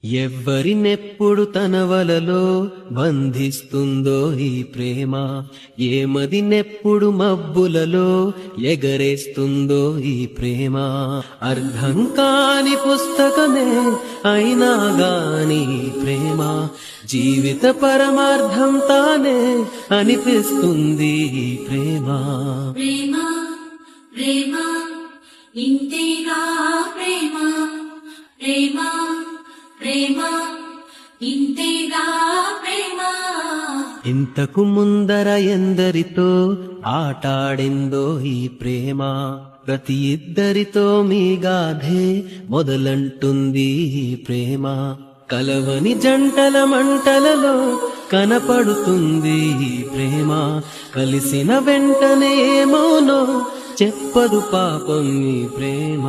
ఎవ్వరినెప్పుడు తన వలలో బంధిస్తుందో ఈ ప్రేమ, ఏమదినెప్పుడు మబ్బులలో ఎగరేస్తుందో ఈ ప్రేమ. అర్థం కాని పుస్తకమే అయినా గాని ప్రేమ, జీవిత పరమార్థం తానే అనిపిస్తుంది ఈ ప్రేమ. ప్రేమ ప్రేమ ఇంతేగా ప్రేమ, ప్రేమ ప్రేమ ఇంతేగా ప్రేమ. ఇంతకు ముందర ఎందరితో ఆటాడిందో ఈ ప్రేమ, ప్రతి ఇద్దరితో మీ గాథే మొదలంటుంది ఈ ప్రేమ. కలవని జంటల మంటలలో కనపడుతుంది ఈ ప్రేమ, కలిసిన వెంటనే ఏమోనో చెప్పదు పాపం ఈ ప్రేమ.